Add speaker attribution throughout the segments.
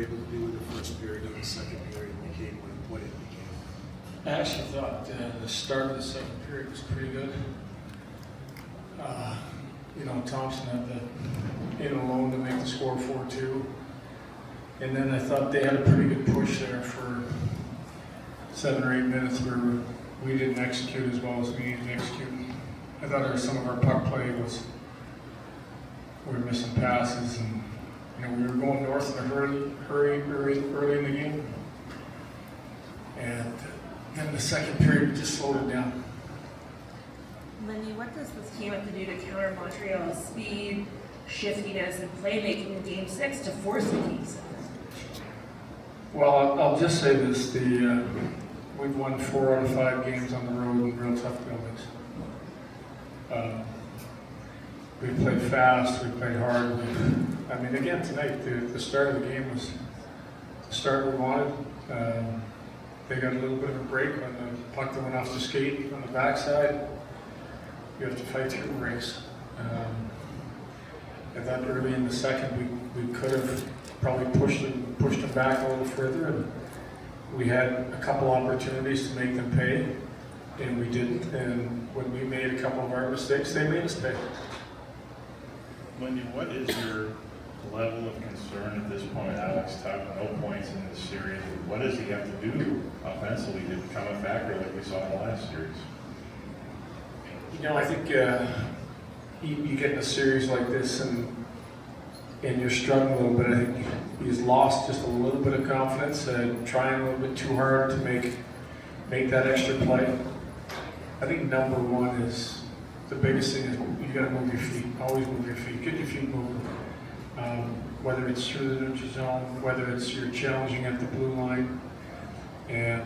Speaker 1: able to do in the first period and the second period became what it became?
Speaker 2: I actually thought the start of the second period was pretty good. Thompson had the in alone to make the score 4-2. And then I thought they had a pretty good push there for 7 or 8 minutes where we didn't execute as well as we needed to execute. I thought some of our puck play we were missing passes, and we were going north in a hurry early in the game. And then the second period we just slowed it down.
Speaker 3: Lindy, what does this team have to do to counter Montreal's speed, shiftiness, and playmaking in Game 6 to force the Game 7?
Speaker 2: Well, I'll just say this: we've won 4 out of 5 games on the road in real tough buildings. We played fast, we played hard. Again tonight, the start of the game was the start we wanted. They got a little bit of a break on the puck that went off the skate on the backside. You have to fight through breaks. I thought early in the second we could have probably pushed them back a little further, and we had a couple opportunities to make them pay, and we didn't. And when we made a couple of our mistakes, they made us pay.
Speaker 4: Lindy, what is your level of concern at this point? Alex Tuck, no points in this series. What does he have to do offensively to become a factor like we saw in the last series?
Speaker 2: I think you get in a series like this and you're struggling a little bit. I think he's lost just a little bit of confidence, trying a little bit too hard to make that extra play. I think number one is the biggest thing is you got to move your feet. Always move your feet. Get your feet moving. Whether it's through the neutral zone, whether it's you're challenging at the blue line, and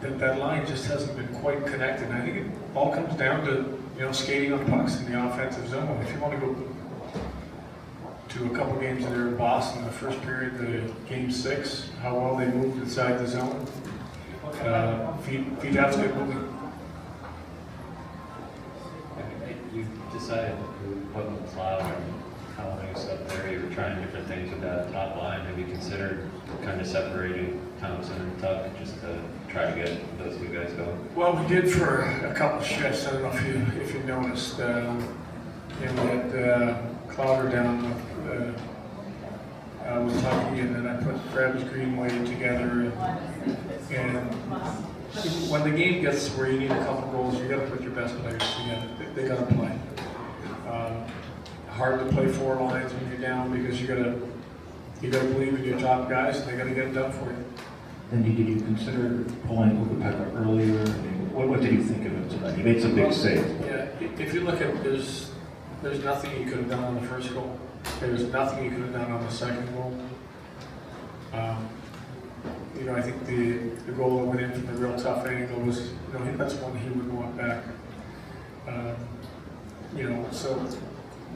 Speaker 2: that line just hasn't been quite connected. And I think it all comes down to skating on pucks in the offensive zone. If you want to go to a couple games there in Boston, the first period, the Game 6, how well they moved inside the zone. Feet have to get moving.
Speaker 5: You decided to put McLeod and Collins up there. You were trying different things with that top line. Have you considered kind of separating Thompson and Tuck just to try to get those two guys going?
Speaker 2: Well, we did for a couple of shifts. I don't know if you noticed. We had Clowder down with Tucky, and then I put Krebs Greenway together. And when the game gets where you need a couple goals, you got to put your best players together. They got to play. Hard to play 4 lines when you're down because you got to believe in your top guys, and they got to get it done for you.
Speaker 6: Lindy, did you consider pulling Ukapeka earlier? What did you think of him tonight? He made some big saves.
Speaker 2: Yeah, if you look at there's nothing you could have done on the first goal. There's nothing you could have done on the second goal. I think the goal that went in from the real tough angle was, that's one he would want back. So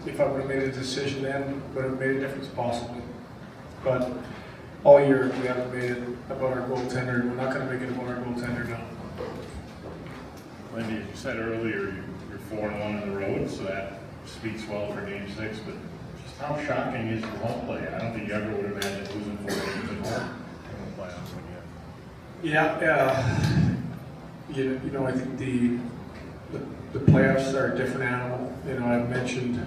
Speaker 2: if I would have made a decision then, would have made a difference possibly. But all year we haven't made it about our goaltender. We're not going to make it about our goaltender now.
Speaker 4: Lindy, as you said earlier, you're 4-1 on the road, so that speaks well for Game 6, but just how shocking is your home play? I don't think you ever would have imagined losing 4 games at home in the playoffs again.
Speaker 2: Yeah, I think the playoffs are a different animal. I've mentioned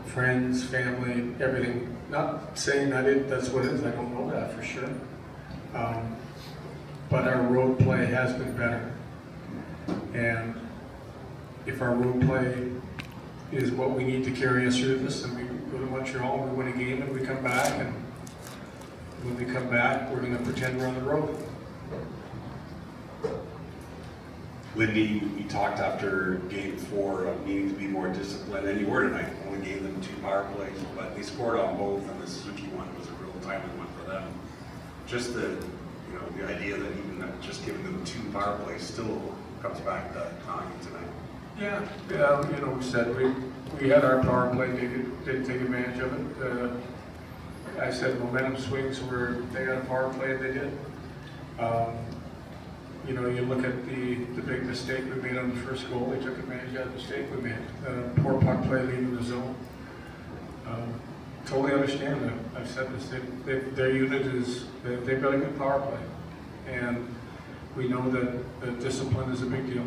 Speaker 2: friends, family, everything. Not saying that's what it is. I don't know that for sure. But our road play has been better. And if our road play is what we need to carry us through this, then we go to Montreal and we win a game and we come back. And when we come back, we're going to pretend we're on the road.
Speaker 7: Lindy, you talked after Game 4 of needing to be more disciplined, and you were tonight. Only gave them 2 power plays, but they scored on both, and the Suzuki one was a real timely one for them. Just the idea that even just giving them 2 power plays still comes back to Connie tonight.
Speaker 2: Yeah. We said we had our power play, didn't take advantage of it. I said momentum swings where they got a power play, and they did. You look at the big mistake we made on the first goal. They took advantage of the mistake we made. Poor puck play leaving the zone. totally understand that. I've said this. Their unit is, they've got a good power play. And we know that discipline is a big deal.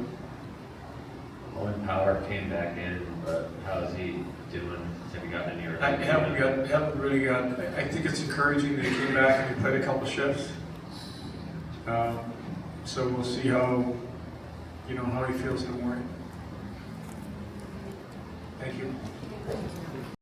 Speaker 5: Owen Power came back in, but how's he doing? Have you gotten any?
Speaker 2: I haven't really got, I think it's encouraging that he came back and he played a couple shifts. So we'll see how, how he feels in the morning. Thank you.